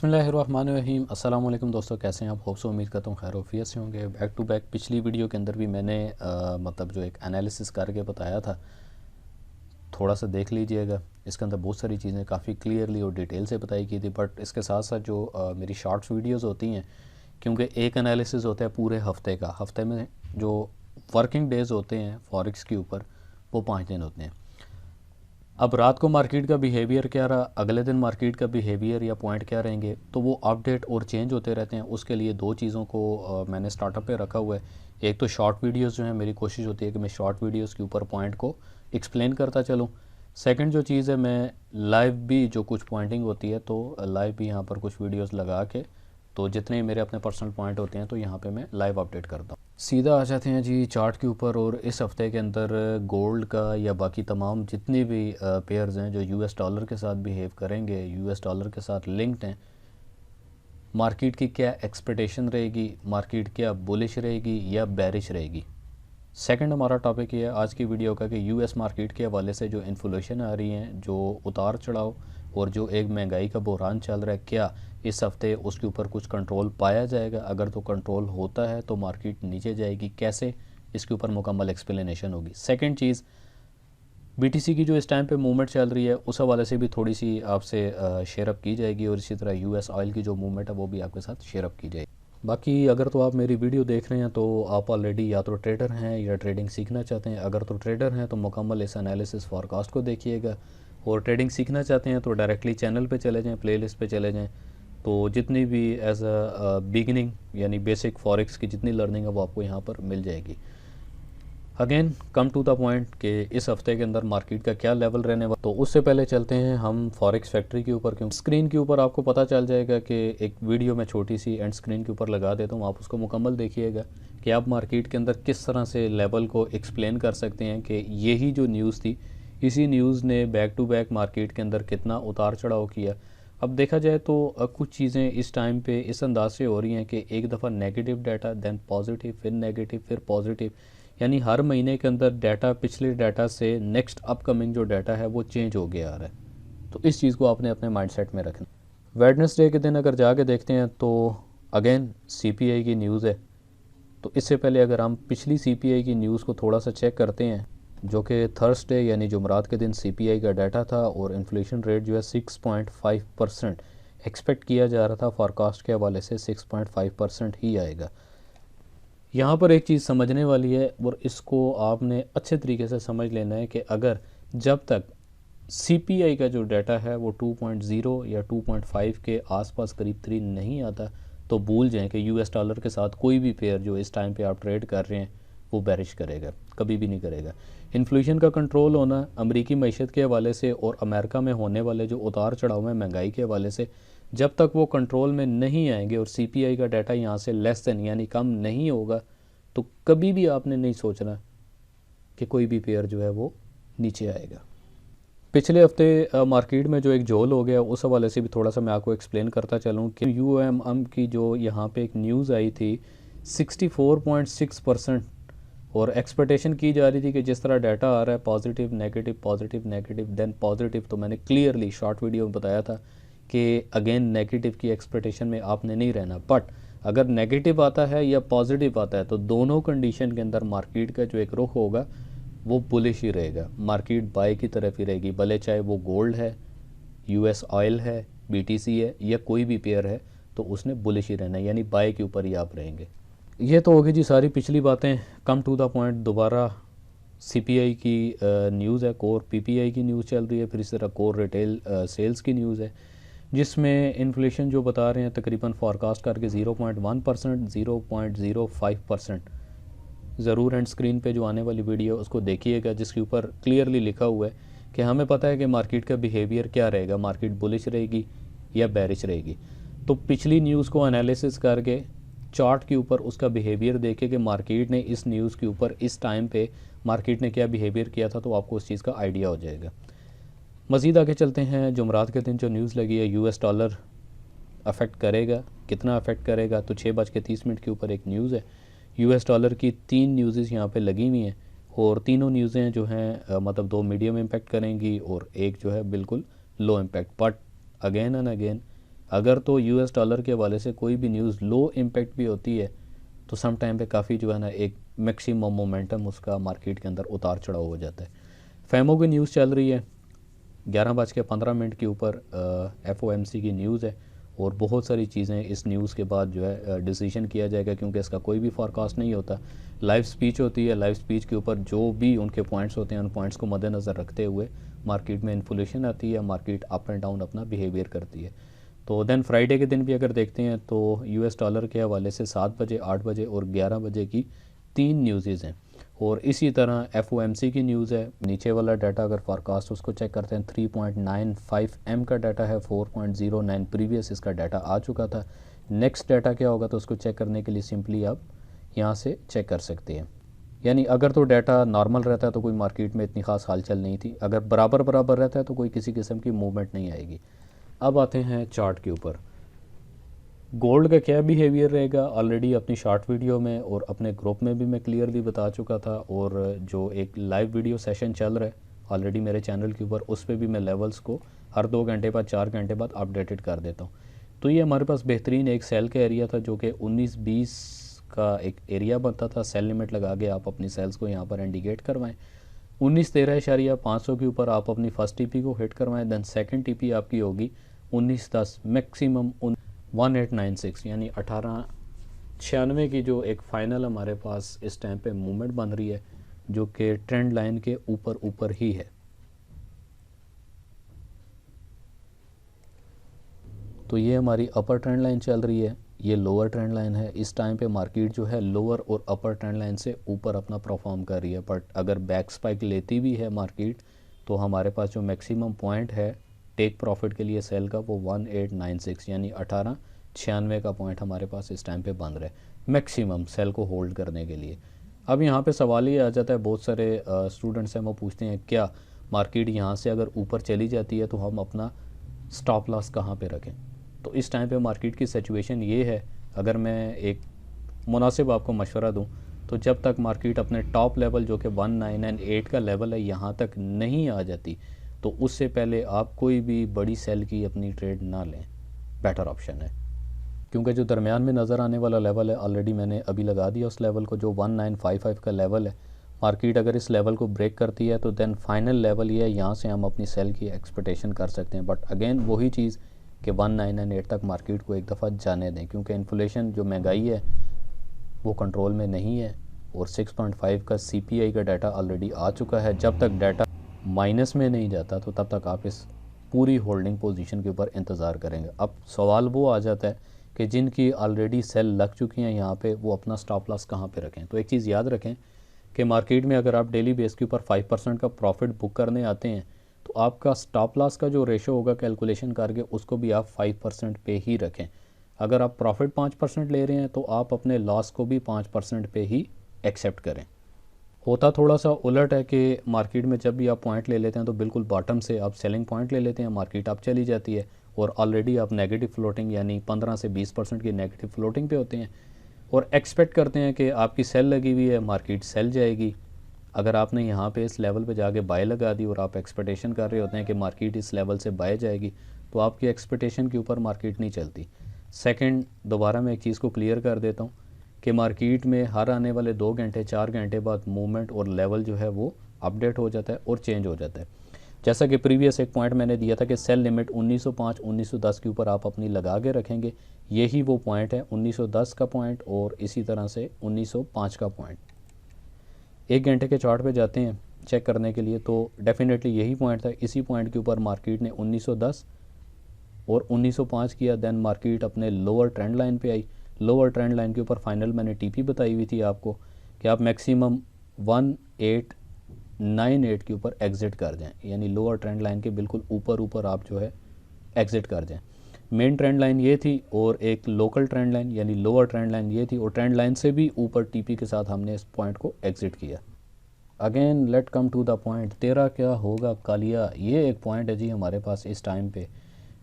बिस्मिल्लाहिर्रहमानिर्रहीम। अस्सलाम वालेकुम दोस्तों, कैसे हैं आप? होप सो उम्मीद करता हूँ खैर वफियत से होंगे। बैक टू बैक पिछली वीडियो के अंदर भी मैंने मतलब जो एक एनालिसिस करके बताया था, थोड़ा सा देख लीजिएगा। इसके अंदर बहुत सारी चीज़ें काफ़ी क्लियरली और डिटेल से बताई की थी। बट इसके साथ साथ जो मेरी शॉर्ट्स वीडियोज़ होती हैं, क्योंकि एक एनालिसिस होता है पूरे हफ्ते का, हफ्ते में जो वर्किंग डेज़ होते हैं फॉरेक्स के ऊपर वो 5 दिन होते हैं। अब रात को मार्केट का बिहेवियर क्या रहा, अगले दिन मार्केट का बिहेवियर या पॉइंट क्या रहेंगे, तो वो अपडेट और चेंज होते रहते हैं। उसके लिए दो चीज़ों को मैंने स्टार्टअप पे रखा हुआ है। एक तो शॉर्ट वीडियोस जो है, मेरी कोशिश होती है कि मैं शॉर्ट वीडियोस के ऊपर पॉइंट को एक्सप्लेन करता चलूँ। सेकंड जो चीज़ है, मैं लाइव भी जो कुछ पॉइंटिंग होती है तो लाइव भी यहाँ पर कुछ वीडियोज़ लगा के, तो जितने मेरे अपने पर्सनल पॉइंट होते हैं तो यहाँ पे मैं लाइव अपडेट करता हूँ। सीधा आ जाते हैं जी चार्ट के ऊपर। और इस हफ्ते के अंदर गोल्ड का या बाकी तमाम जितने भी पेयर्स हैं जो यूएस डॉलर के साथ बिहेव करेंगे, यूएस डॉलर के साथ लिंक्ड हैं, मार्केट की क्या एक्सपेक्टेशन रहेगी, मार्केट क्या बुलिश रहेगी या बेरिश रहेगी। सेकंड हमारा टॉपिक ये है आज की वीडियो का कि यूएस मार्केट के हवाले से जो इन्फ्लेशन आ रही हैं, जो उतार चढ़ाव और जो एक महंगाई का बहरान चल रहा है, क्या इस हफ्ते उसके ऊपर कुछ कंट्रोल पाया जाएगा? अगर तो कंट्रोल होता है तो मार्केट नीचे जाएगी, कैसे, इसके ऊपर मुकम्मल एक्सप्लेनेशन होगी। सेकंड चीज़, बीटीसी की जो इस टाइम पे मूवमेंट चल रही है उस हवाले से भी थोड़ी सी आपसे शेयर अप की जाएगी, और इसी तरह यूएस ऑयल की जो मूवमेंट है वो भी आपके साथ शेयर अप की जाएगी। बाकी अगर तो आप मेरी वीडियो देख रहे हैं तो आप ऑलरेडी या तो ट्रेडर हैं या ट्रेडिंग सीखना चाहते हैं। अगर तो ट्रेडर हैं तो मुकम्मल इस एनालिसिस फॉरकास्ट को देखिएगा, और ट्रेडिंग सीखना चाहते हैं तो डायरेक्टली चैनल पे चले जाएं, प्लेलिस्ट पे चले जाएं। तो जितनी भी एज अ बिगिनिंग यानी बेसिक फॉरेक्स की जितनी लर्निंग है वो आपको यहाँ पर मिल जाएगी। Again come to the point कि इस हफ्ते के अंदर मार्केट का क्या लेवल रहने वाला। तो उससे पहले चलते हैं हम फॉरेक्स फैक्ट्री के ऊपर, क्योंकि स्क्रीन के ऊपर आपको पता चल जाएगा कि एक वीडियो मैं छोटी सी एंड स्क्रीन के ऊपर लगा देता हूँ, आप उसको मुकम्मल देखिएगा कि आप मार्केट के अंदर किस तरह से लेवल को एक्सप्लेन कर सकते हैं कि यही जो न्यूज़ थी, इसी न्यूज़ ने बैक टू बैक मार्केट के अंदर कितना उतार चढ़ाव किया। अब देखा जाए तो कुछ चीज़ें इस टाइम पे इस अंदाज से हो रही हैं कि एक दफ़ा नेगेटिव डाटा, देन पॉजिटिव, फिर नेगेटिव, फिर पॉजिटिव, यानी हर महीने के अंदर डाटा पिछले डाटा से नेक्स्ट अपकमिंग जो डाटा है वो चेंज हो गया आ रहा है। तो इस चीज़ को आपने अपने माइंडसेट में रखना। वेडनेसडे के दिन अगर जाके देखते हैं तो अगेन सीपीआई की न्यूज़ है। तो इससे पहले अगर हम पिछली सीपीआई की न्यूज़ को थोड़ा सा चेक करते हैं, जो कि थर्सडे यानी जुमरात के दिन सीपीआई का डाटा था, और इन्फ्लेशन रेट जो है 6.5% एक्सपेक्ट किया जा रहा था, फॉरकास्ट के हवाले से 6.5% ही आएगा। यहाँ पर एक चीज़ समझने वाली है और इसको आपने अच्छे तरीके से समझ लेना है कि अगर जब तक सीपीआई का जो डाटा है वो 2.0 या 2.5 के आसपास करीब नहीं आता, तो भूल जाएं कि यूएस डॉलर के साथ कोई भी पेयर जो इस टाइम पे आप ट्रेड कर रहे हैं वो बेरिश करेगा, कभी भी नहीं करेगा। इन्फ्लेशन का कंट्रोल होना अमरीकी मईशत के हवाले से और अमेरिका में होने वाले जो उतार चढ़ाव है महंगाई के हवाले से, जब तक वो कंट्रोल में नहीं आएंगे और सीपीआई का डाटा यहाँ से लेस देन यानी कम नहीं होगा, तो कभी भी आपने नहीं सोचना कि कोई भी पेयर जो है वो नीचे आएगा। पिछले हफ्ते मार्केट में जो एक जोल हो गया उस हवाले से भी थोड़ा सा मैं आपको एक्सप्लेन करता चलूँ कि यूएमएम की जो यहाँ पे एक न्यूज़ आई थी 64.6%, और एक्सपेक्टेशन की जा रही थी कि जिस तरह डाटा आ रहा है positive negative positive negative then positive, तो मैंने क्लियरली शॉर्ट वीडियो में बताया था कि अगेन नेगेटिव की एक्सपेक्टेशन में आपने नहीं रहना। बट अगर नेगेटिव आता है या पॉजिटिव आता है तो दोनों कंडीशन के अंदर मार्केट का जो एक रुख होगा वो बुलिश ही रहेगा, मार्केट बाय की तरफ ही रहेगी, भले चाहे वो गोल्ड है, यूएस ऑयल है, बीटीसी है या कोई भी पेयर है, तो उसने बुलिश ही रहना है, यानी बाय के ऊपर ही आप रहेंगे। ये तो होगी जी सारी पिछली बातें। कम टू द पॉइंट दोबारा सीपीआई की न्यूज़ है, कोर पीपीआई की न्यूज़ चल रही है, फिर इस तरह कोर रिटेल सेल्स की न्यूज़ है, जिसमें इन्फ्लेशन जो बता रहे हैं तकरीबन फॉरकास्ट करके 0.1%, 0.05%। ज़रूर एंड स्क्रीन पे जो आने वाली वीडियो उसको देखिएगा, जिसके ऊपर क्लियरली लिखा हुआ है कि हमें पता है कि मार्केट का बिहेवियर क्या रहेगा, मार्केट बुलिश रहेगी या बेरिश रहेगी। तो पिछली न्यूज़ को एनालिसिस करके चार्ट के ऊपर उसका बिहेवियर देखे कि मार्केट ने इस न्यूज़ के ऊपर इस टाइम पे मार्केट ने क्या बिहेवियर किया था, तो आपको उस चीज़ का आइडिया हो जाएगा। मज़ीद आगे चलते हैं। जुमरात के दिन जो न्यूज़ लगी है यूएस डॉलर अफेक्ट करेगा, कितना अफेक्ट करेगा, तो 6:30 के ऊपर एक न्यूज़ है। यूएस डॉलर की 3 न्यूज़ेस यहाँ पे लगी हुई हैं, और तीनों न्यूज़ें जो हैं मतलब 2 मीडियम इम्पैक्ट करेंगी और एक जो है बिल्कुल low impact. But again and again अगर तो यूएस डॉलर के हवाले से कोई भी न्यूज़ लो इम्पेक्ट भी होती है तो सम टाइम पे काफ़ी जो है ना एक मैक्सिमम मोमेंटम उसका मार्केट के अंदर उतार चढ़ाव हो जाता है। फेमो की न्यूज़ चल रही है 11:15 के ऊपर FOMC की न्यूज़ है और बहुत सारी चीज़ें इस न्यूज़ के बाद जो है डिसीजन किया जाएगा, क्योंकि इसका कोई भी फोरकास्ट नहीं होता। लाइव स्पीच होती है, लाइव स्पीच के ऊपर जो भी उनके पॉइंट्स होते हैं उन पॉइंट्स को मद्देनज़र रखते हुए मार्केट में इन्फ्लेशन आती है, मार्केट अप एंड डाउन अपना बिहेवियर करती है। तो देन फ्राइडे के दिन भी अगर देखते हैं तो US डॉलर के हवाले से 7 बजे, 8 बजे और 11 बजे की 3 न्यूज़ हैं। और इसी तरह FOMC की न्यूज़ है। नीचे वाला डाटा अगर फोरकास्ट उसको चेक करते हैं 3.95 M का डाटा है, 4.09 प्रीवियस इसका डाटा आ चुका था। नेक्स्ट डाटा क्या होगा तो उसको चेक करने के लिए सिंपली आप यहाँ से चेक कर सकते हैं। यानी अगर तो डाटा नॉर्मल रहता है तो कोई मार्केट में इतनी ख़ास हालचाल नहीं थी, अगर बराबर बराबर रहता है तो कोई किसी किस्म की मूवमेंट नहीं आएगी। अब आते हैं चार्ट के ऊपर। गोल्ड का क्या बिहेवियर रहेगा ऑलरेडी अपनी शॉर्ट वीडियो में और अपने ग्रुप में भी मैं क्लियरली बता चुका था, और जो एक लाइव वीडियो सेशन चल रहा है ऑलरेडी मेरे चैनल के ऊपर उस पर भी मैं लेवल्स को हर 2 घंटे बाद 4 घंटे बाद अपडेटेड कर देता हूँ। तो ये हमारे पास बेहतरीन एक सेल का एरिया था जो कि 19-20 का एक एरिया बनता था। सेल लिमिट लगा के आप अपनी सेल्स को यहाँ पर इंडिकेट करवाएं। 19-13.500 के ऊपर आप अपनी फर्स्ट टीपी को हिट करवाएं। देन सेकंड टीपी आपकी होगी 19-10, मैक्सिमम 1896 यानी 1896 की जो एक फ़ाइनल हमारे पास इस टाइम पे मूवमेंट बन रही है जो कि ट्रेंड लाइन के ऊपर ऊपर ही है। तो ये हमारी अपर ट्रेंड लाइन चल रही है, ये लोअर ट्रेंड लाइन है। इस टाइम पे मार्केट जो है लोअर और अपर ट्रेंड लाइन से ऊपर अपना परफॉर्म कर रही है, बट अगर बैक स्पाइक लेती भी है मार्केट तो हमारे पास जो मैक्सिमम पॉइंट है टेक प्रॉफिट के लिए सेल का वो 1896 यानी 1896 का पॉइंट हमारे पास इस टाइम पे बन रहा है मैक्सिमम सेल को होल्ड करने के लिए। अब यहाँ पे सवाल ये आ जाता है, बहुत सारे स्टूडेंट्स हैं वो पूछते हैं क्या मार्केट यहाँ से अगर ऊपर चली जाती है तो हम अपना स्टॉप लॉस कहाँ पे रखें। तो इस टाइम पे मार्केट की सिचुएशन ये है, अगर मैं एक मुनासिब आपको मशवरा दूं तो जब तक मार्केट अपने टॉप लेवल जो कि 1998 का लेवल है यहाँ तक नहीं आ जाती तो उससे पहले आप कोई भी बड़ी सेल की अपनी ट्रेड ना लें, बेटर ऑप्शन है। क्योंकि जो दरमियान में नज़र आने वाला लेवल है ऑलरेडी मैंने अभी लगा दिया उस लेवल को, जो 1955 का लेवल है। मार्केट अगर इस लेवल को ब्रेक करती है तो देन फाइनल लेवल ये है, यहाँ से हम अपनी सेल की एक्सपेक्टेशन कर सकते हैं। बट अगेन वही चीज़ कि 1998 तक मार्केट को एक दफ़ा जाने दें, क्योंकि इन्फ्लेशन जो महंगाई है वो कंट्रोल में नहीं है और 6.5 का CPI का डाटा ऑलरेडी आ चुका है। जब तक डाटा माइनस में नहीं जाता तो तब तक आप इस पूरी होल्डिंग पोजीशन के ऊपर इंतज़ार करेंगे। अब सवाल वो आ जाता है कि जिनकी ऑलरेडी सेल लग चुकी हैं यहाँ पे वो अपना स्टॉप लॉस कहाँ पे रखें। तो एक चीज़ याद रखें कि मार्केट में अगर आप डेली बेस के ऊपर 5% का प्रॉफिट बुक करने आते हैं तो आपका स्टॉप लॉस का जो रेशो होगा कैलकुलेशन करके उसको भी आप 5% पे ही रखें। अगर आप प्रॉफिट 5% ले रहे हैं तो आप अपने लॉस को भी 5% पे ही एक्सेप्ट करें। होता थोड़ा सा उलट है कि मार्केट में जब भी आप पॉइंट ले लेते हैं तो बिल्कुल बॉटम से आप सेलिंग पॉइंट ले लेते हैं, मार्केट आप चली जाती है और ऑलरेडी आप नेगेटिव फ्लोटिंग यानी 15 से 20% की नेगेटिव फ्लोटिंग पे होते हैं और एक्सपेक्ट करते हैं कि आपकी सेल लगी हुई है, मार्केट सेल जाएगी। अगर आपने यहाँ पे इस लेवल पे जाके बाय लगा दी और आप एक्सपेक्टेशन कर रहे होते हैं कि मार्केट इस लेवल से बाय जाएगी तो आपकी एक्सपेक्टेशन के ऊपर मार्केट नहीं चलती। सेकंड, दोबारा मैं एक चीज़ को क्लियर कर देता हूँ कि मार्केट में हर आने वाले 2 घंटे 4 घंटे बाद मूवमेंट और लेवल जो है वो अपडेट हो जाता है और चेंज हो जाता है। जैसा कि प्रीवियस एक पॉइंट मैंने दिया था कि सेल लिमिट 1905 1910 के ऊपर आप अपनी लगा के रखेंगे, यही वो पॉइंट है 1910 का पॉइंट और इसी तरह से 1905 का पॉइंट। 1 घंटे के चार्ट पे जाते हैं चेक करने के लिए तो डेफिनेटली यही पॉइंट था। इसी पॉइंट के ऊपर मार्केट ने 1910 और 1905 किया। देन मार्केट अपने लोअर ट्रेंड लाइन पे आई। लोअर ट्रेंड लाइन के ऊपर फाइनल मैंने टीपी बताई हुई थी आपको कि आप मैक्सिमम 1898 के ऊपर एग्ज़िट कर जाएं, यानी लोअर ट्रेंड लाइन के बिल्कुल ऊपर आप जो है एग्ज़िट कर जाएं। मेन ट्रेंड लाइन ये थी और एक लोकल ट्रेंड लाइन यानी लोअर ट्रेंड लाइन ये थी और ट्रेंड लाइन से भी ऊपर टीपी के साथ हमने इस पॉइंट को एग्ज़िट किया। Again let come to the point, तेरा क्या होगा कालिया, ये एक पॉइंट है जी हमारे पास इस टाइम पे।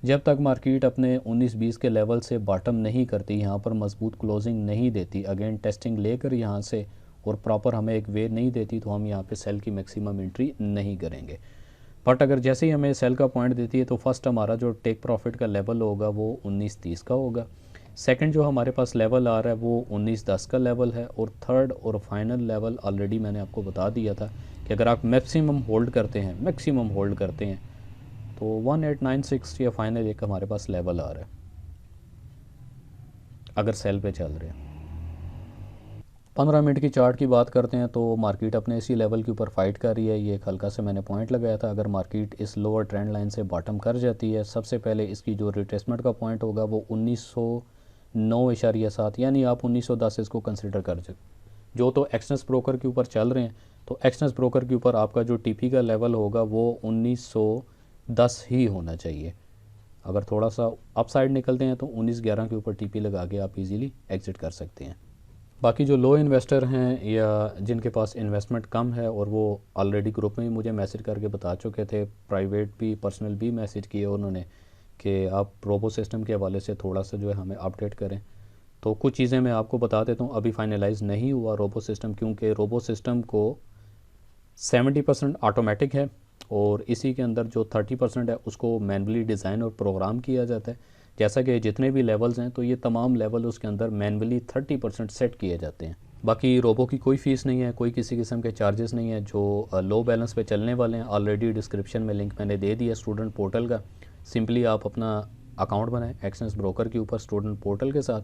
जब तक मार्केट अपने 19-20 के लेवल से बॉटम नहीं करती, यहाँ पर मजबूत क्लोजिंग नहीं देती, अगेन टेस्टिंग लेकर यहाँ से और प्रॉपर हमें एक वे नहीं देती तो हम यहाँ पे सेल की मैक्सिमम एंट्री नहीं करेंगे। बट अगर जैसे ही हमें सेल का पॉइंट देती है तो फर्स्ट हमारा जो टेक प्रॉफिट का लेवल होगा वो 19.30 का होगा। सेकंड जो हमारे पास लेवल आ रहा है वो 19.10 का लेवल है, और थर्ड और फाइनल लेवल ऑलरेडी मैंने आपको बता दिया था कि अगर आप मैक्सिमम होल्ड करते हैं तो 1896 या फाइनल एक हमारे पास लेवल आ रहा है अगर सेल पे चल रहे हैं। 15 मिनट की चार्ट की बात करते हैं तो मार्केट अपने इसी लेवल के ऊपर फाइट कर रही है। ये एक हल्का से मैंने पॉइंट लगाया था, अगर मार्केट इस लोअर ट्रेंड लाइन से बॉटम कर जाती है, सबसे पहले इसकी जो रिट्रेसमेंट का पॉइंट होगा वो 1909.7, यानी आप 1910 इसको कंसिडर कर सकते। जो तो एक्सनेस ब्रोकर के ऊपर चल रहे हैं, तो एक्सनेस ब्रोकर के ऊपर आपका जो टीपी का लेवल होगा वो 1910 ही होना चाहिए। अगर थोड़ा सा अप साइड निकलते हैं तो 1911 के ऊपर टीपी लगा के आप इजीली एग्जिट कर सकते हैं। बाकी जो लो इन्वेस्टर हैं या जिनके पास इन्वेस्टमेंट कम है, और वो ऑलरेडी ग्रुप में ही मुझे मैसेज करके बता चुके थे, प्राइवेट भी पर्सनल भी मैसेज किए उन्होंने कि आप रोबो सिस्टम के हवाले से थोड़ा सा जो है हमें अपडेट करें। तो कुछ चीज़ें मैं आपको बता देता हूँ। अभी फाइनलाइज नहीं हुआ रोबो सिस्टम, क्योंकि रोबो सिस्टम को 70% ऑटोमेटिक है और इसी के अंदर जो 30% है उसको मैनुअली डिज़ाइन और प्रोग्राम किया जाता है। जैसा कि जितने भी लेवल्स हैं तो ये तमाम लेवल उसके अंदर मैनुअली 30% सेट किए जाते हैं। बाकी रोबो की कोई फ़ीस नहीं है, कोई किसी किस्म के चार्जेस नहीं है। जो लो बैलेंस पे चलने वाले हैं, ऑलरेडी डिस्क्रिप्शन में लिंक मैंने दे दिया स्टूडेंट पोर्टल का। सिंपली आप अपना अकाउंट बनाएं एक्सनेस ब्रोकर के ऊपर स्टूडेंट पोर्टल के साथ,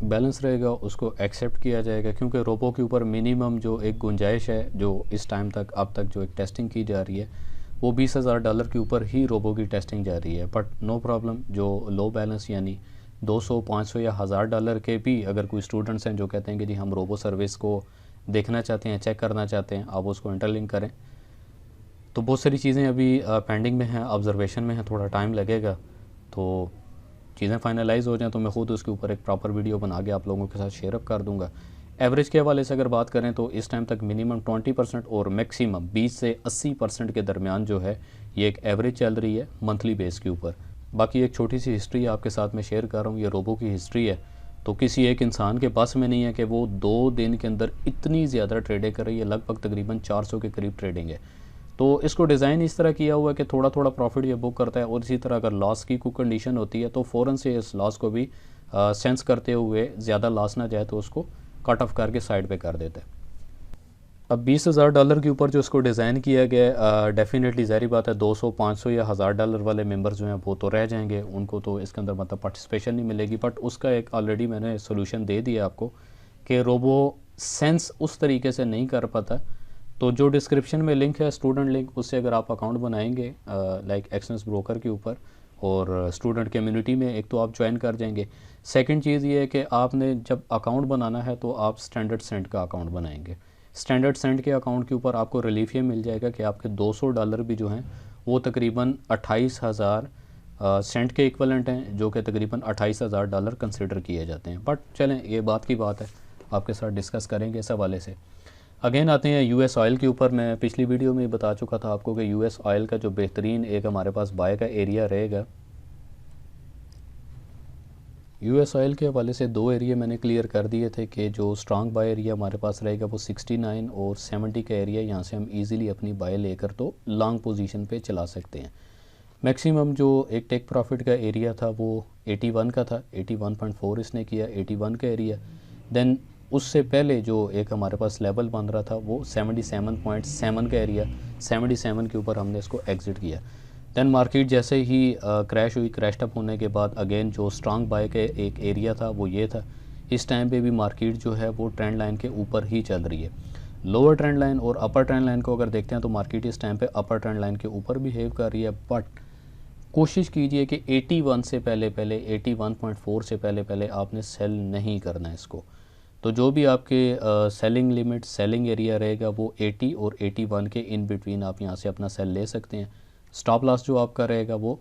बैलेंस रहेगा उसको एक्सेप्ट किया जाएगा, क्योंकि रोबो के ऊपर मिनिमम जो एक गुंजाइश है जो इस टाइम तक अब तक जो एक टेस्टिंग की जा रही है वो $20,000 के ऊपर ही रोबो की टेस्टिंग जा रही है। बट नो प्रॉब्लम, जो लो बैलेंस यानी 200, 500 या $1,000 के भी अगर कोई स्टूडेंट्स हैं जो कहते हैं कि जी हम रोबो सर्विस को देखना चाहते हैं, चेक करना चाहते हैं, आप उसको इंटरलिंक करें। तो बहुत सारी चीज़ें अभी पेंडिंग में हैं, ऑब्जर्वेशन में हैं, थोड़ा टाइम लगेगा। तो चीज़ें फाइनलाइज हो जाएं तो मैं ख़ुद उसके ऊपर एक प्रॉपर वीडियो बना के आप लोगों के साथ शेयर अप कर दूंगा। एवरेज के हवाले से अगर बात करें तो इस टाइम तक मिनिमम 20% और मैक्सिमम 20 से 80% के दरमियान जो है ये एक एवरेज चल रही है मंथली बेस के ऊपर। बाकी एक छोटी सी हिस्ट्री आपके साथ में शेयर कर रहा हूँ, ये रोबो की हिस्ट्री है। तो किसी एक इंसान के बस में नहीं है कि वो 2 दिन के अंदर इतनी ज़्यादा ट्रेडिंग करे, ये लगभग तकरीबन 400 के करीब ट्रेडिंग है। तो इसको डिज़ाइन इस तरह किया हुआ है कि थोड़ा थोड़ा प्रॉफिट ये बुक करता है, और इसी तरह अगर लॉस की कोई कंडीशन होती है तो फ़ौरन से इस लॉस को भी सेंस करते हुए ज़्यादा लॉस ना जाए तो उसको कट ऑफ करके साइड पे कर देता है। अब $20,000 के ऊपर जो इसको डिज़ाइन किया गया, डेफिनेटली ज़ाहिर बात है 200, 500 या $1,000 वाले मेंबर्स जो हैं वो तो रह जाएंगे, उनको तो इसके अंदर मतलब पार्टिसिपेशन नहीं मिलेगी। बट उसका एक ऑलरेडी मैंने सोल्यूशन दे दिया आपको कि रोबो सेंस उस तरीके से नहीं कर पाता। तो जो डिस्क्रिप्शन में लिंक है स्टूडेंट लिंक, उससे अगर आप अकाउंट बनाएंगे लाइक एक्सनेस ब्रोकर के ऊपर और स्टूडेंट कम्युनिटी में, एक तो आप ज्वाइन कर जाएंगे। सेकंड चीज़ ये है कि आपने जब अकाउंट बनाना है तो आप स्टैंडर्ड सेंट का अकाउंट बनाएंगे। स्टैंडर्ड सेंट के अकाउंट के ऊपर आपको रिलीफ ये मिल जाएगा कि आपके $200 भी जो हैं वो तकरीबन 28,000 सेंट के इक्वलेंट हैं, जो कि तकरीबन $28,000 कंसिडर किए जाते हैं। बट चलें ये बात की बात है, आपके साथ डिस्कस करेंगे इस हवाले से। अगेन आते हैं यूएस ऑयल के ऊपर। मैं पिछली वीडियो में बता चुका था आपको कि यूएस ऑयल का जो बेहतरीन एक हमारे पास बाय का एरिया रहेगा, यूएस ऑयल के हवाले से 2 एरिया मैंने क्लियर कर दिए थे कि जो स्ट्रांग बाय एरिया हमारे पास रहेगा वो 69 और 70 का एरिया, यहाँ से हम इजीली अपनी बाय लेकर तो लॉन्ग पोजीशन पे चला सकते हैं। मैक्सिमम जो एक टेक प्रॉफिट का एरिया था वो 81 का था, 81.4 इसने किया 81 का एरिया। देन उससे पहले जो एक हमारे पास लेवल बन रहा था वो 77.7 का एरिया, 77 के ऊपर हमने इसको एग्ज़िट किया। देन मार्केट जैसे ही क्रैश हुई, क्रैश अप होने के बाद अगेन जो स्ट्रांग बाय के एक एरिया था वो ये था। इस टाइम पे भी मार्केट जो है वो ट्रेंड लाइन के ऊपर ही चल रही है। लोअर ट्रेंड लाइन और अपर ट्रेंड लाइन को अगर देखते हैं तो मार्केट इस टाइम पे अपर ट्रेंड लाइन के ऊपर बिहेव कर रही है। बट कोशिश कीजिए कि 81 से पहले 81.4 से पहले आपने सेल नहीं करना है इसको। तो जो भी आपके सेलिंग लिमिट, सेलिंग एरिया रहेगा वो 80 और 81 के इन बिटवीन आप यहाँ से अपना सेल ले सकते हैं। स्टॉप लॉस जो आपका रहेगा वो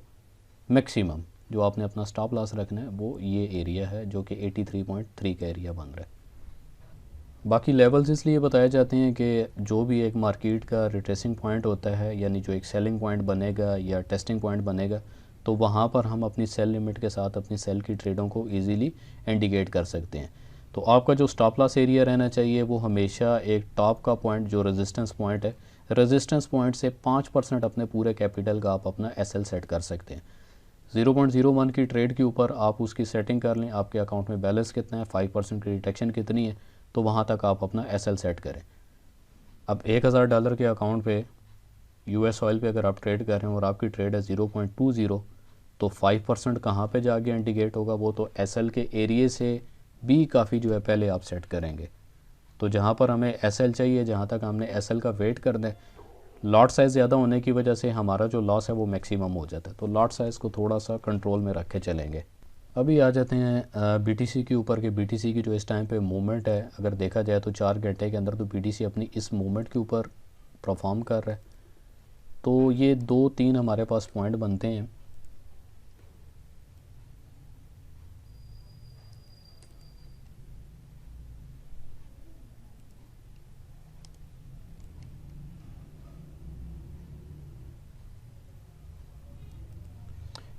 मैक्सिमम जो आपने अपना स्टॉप लॉस रखना है वो ये एरिया है जो कि 83.3 का एरिया बन रहा है। बाकी लेवल्स इसलिए बताए जाते हैं कि जो भी एक मार्केट का रिट्रेसिंग पॉइंट होता है, यानी जो एक सेलिंग पॉइंट बनेगा या टेस्टिंग पॉइंट बनेगा, तो वहाँ पर हम अपनी सेल लिमिट के साथ अपनी सेल की ट्रेडों को ईज़िली इंडिकेट कर सकते हैं। तो आपका जो स्टॉप लॉस एरिया रहना चाहिए वो हमेशा एक टॉप का पॉइंट जो रेजिस्टेंस पॉइंट है, रेजिस्टेंस पॉइंट से 5% अपने पूरे कैपिटल का आप अपना एसएल सेट कर सकते हैं। 0.01 की ट्रेड के ऊपर आप उसकी सेटिंग कर लें, आपके अकाउंट में बैलेंस कितना है, 5% की डिटेक्शन कितनी है, तो वहाँ तक आप अपना एसएल सेट करें। अब $1000 के अकाउंट पे यूएस ऑयल पे अगर आप ट्रेड कर रहे हैं और आपकी ट्रेड है 0.20, तो 5% कहाँ पे जाके इंडिकेट होगा, वो तो एसएल के एरिए से भी काफ़ी जो है पहले आप सेट करेंगे। तो जहाँ पर हमें एसएल चाहिए, जहाँ तक हमने एसएल का वेट कर दें, लॉट साइज़ ज़्यादा होने की वजह से हमारा जो लॉस है वो मैक्सिमम हो जाता है, तो लॉट साइज़ को थोड़ा सा कंट्रोल में रख के चलेंगे। अभी आ जाते हैं बीटीसी के ऊपर कि बीटीसी की जो इस टाइम पे मूवमेंट है, अगर देखा जाए तो 4 घंटे के अंदर तो बीटीसी अपनी इस मूवमेंट के ऊपर परफॉर्म कर रहा है। तो ये 2-3 हमारे पास पॉइंट बनते हैं।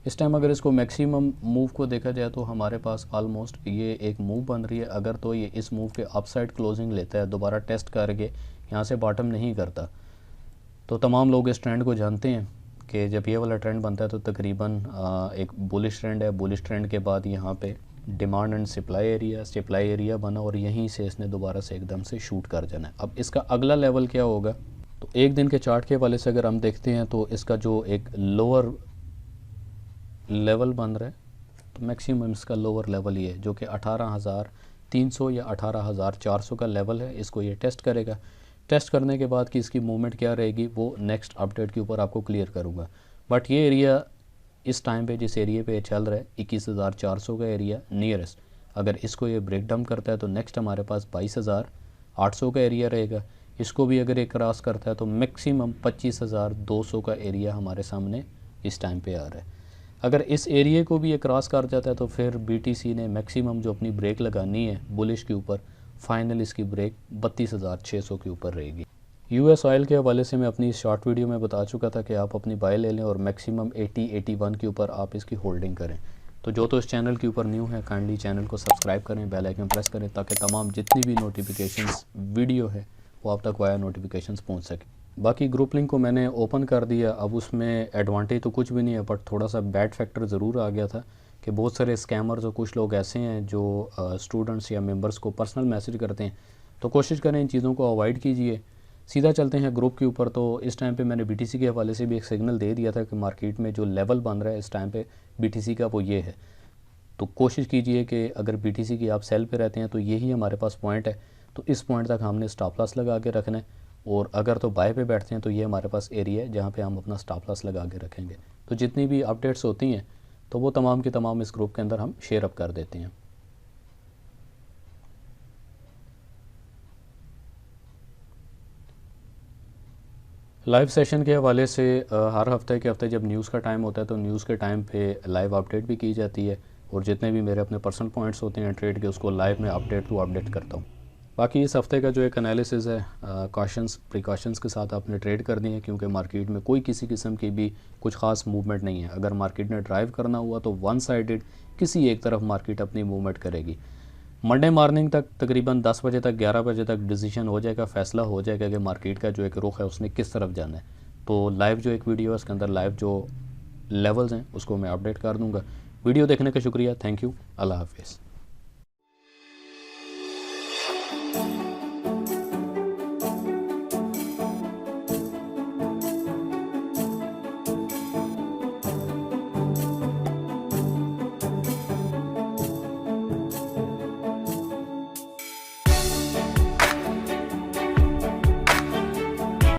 इस टाइम अगर इसको मैक्सिमम मूव को देखा जाए तो हमारे पास ऑलमोस्ट ये एक मूव बन रही है। अगर तो ये इस मूव के अपसाइड क्लोजिंग लेता है, दोबारा टेस्ट करके यहाँ से बॉटम नहीं करता, तो तमाम लोग इस ट्रेंड को जानते हैं कि जब ये वाला ट्रेंड बनता है तो तकरीबन एक बुलिश ट्रेंड है। बुलिश ट्रेंड के बाद यहाँ पे डिमांड एंड सप्लाई एरिया बना और यहीं से इसने दोबारा से एकदम से शूट कर जाना है। अब इसका अगला लेवल क्या होगा, तो एक दिन के चार्ट के हवाले से अगर हम देखते हैं तो इसका जो एक लोअर लेवल बन रहा है, तो मैक्सिमम इसका लोअर लेवल ये है जो कि 18,300 या 18,400 का लेवल है। इसको ये टेस्ट करेगा। टेस्ट करने के बाद कि इसकी मूवमेंट क्या रहेगी वो नेक्स्ट अपडेट के ऊपर आपको क्लियर करूँगा। बट ये एरिया इस टाइम पे जिस एरिया पे चल रहा है 21,400 का एरिया नियरेस्ट, अगर इसको ये ब्रेक डाउन करता है तो नेक्स्ट हमारे पास 22,800 का एरिया रहेगा। इसको भी अगर ये क्रॉस करता है तो मैक्सिमम 25,200 का एरिया हमारे सामने इस टाइम पे आ रहा है। अगर इस एरिया को भी ये क्रॉस कर जाता है तो फिर बीटीसी ने मैक्सिमम जो अपनी ब्रेक लगानी है बुलिश के ऊपर, फाइनल इसकी ब्रेक 32,600 के ऊपर रहेगी। यूएस ऑयल के हवाले से मैं अपनी शॉर्ट वीडियो में बता चुका था कि आप अपनी बाय ले लें और मैक्सिमम 80-81 के ऊपर आप इसकी होल्डिंग करें। तो जो तो इस चैनल के ऊपर न्यू है काइंडली चैनल को सब्सक्राइब करें, बेल आइकन प्रेस करें ताकि तमाम जितनी भी नोटिफिकेशंस वीडियो है वो आप तक वाया नोटिफिकेशंस पहुंच सके। बाकी ग्रुप लिंक को मैंने ओपन कर दिया। अब उसमें एडवांटेज तो कुछ भी नहीं है, बट थोड़ा सा बैड फैक्टर ज़रूर आ गया था कि बहुत सारे स्कैमर्स और कुछ लोग ऐसे हैं जो स्टूडेंट्स या मेंबर्स को पर्सनल मैसेज करते हैं। तो कोशिश करें इन चीज़ों को अवॉइड कीजिए। सीधा चलते हैं ग्रुप के ऊपर। तो इस टाइम पे मैंने बीटीसी के हवाले से भी एक सिग्नल दे दिया था कि मार्केट में जो लेवल बन रहा है इस टाइम पे बीटीसी का वो ये है। तो कोशिश कीजिए कि अगर बीटीसी की आप सेल पे रहते हैं तो यही हमारे पास पॉइंट है, तो इस पॉइंट तक हमने स्टॉप लॉस लगा के रखना है। और अगर तो बाय पे बैठते हैं तो ये हमारे पास एरिया है जहाँ पे हम अपना स्टॉप लॉस लगा के रखेंगे। तो जितनी भी अपडेट्स होती हैं तो वो तमाम की तमाम इस ग्रुप के अंदर हम शेयर अप कर देते हैं। लाइव सेशन के हवाले से हर हफ्ते के हफ्ते जब न्यूज़ का टाइम होता है तो न्यूज़ के टाइम पे लाइव अपडेट भी की जाती है और जितने भी मेरे अपने पर्सनल पॉइंट्स होते हैं ट्रेड के उसको लाइव में अपडेट टू अपडेट करता हूँ। बाकी इस हफ्ते का जो एक एनालिसिस है कॉशंस प्रिकॉशंस के साथ आपने ट्रेड करनी है, क्योंकि मार्केट में कोई किसी किस्म की भी कुछ ख़ास मूवमेंट नहीं है। अगर मार्केट ने ड्राइव करना हुआ तो वन साइडेड किसी एक तरफ मार्केट अपनी मूवमेंट करेगी। मंडे मॉर्निंग तक तकरीबन 10 बजे तक 11 बजे तक डिसीजन हो जाएगा, फ़ैसला हो जाएगा कि मार्केट का जो एक रुख है उसने किस तरफ जाना है। तो लाइव जो एक वीडियो है उसके अंदर लाइव जो लेवल्स हैं उसको मैं अपडेट कर दूँगा। वीडियो देखने का शुक्रिया, थैंक यू, अल्लाह हाफिज़।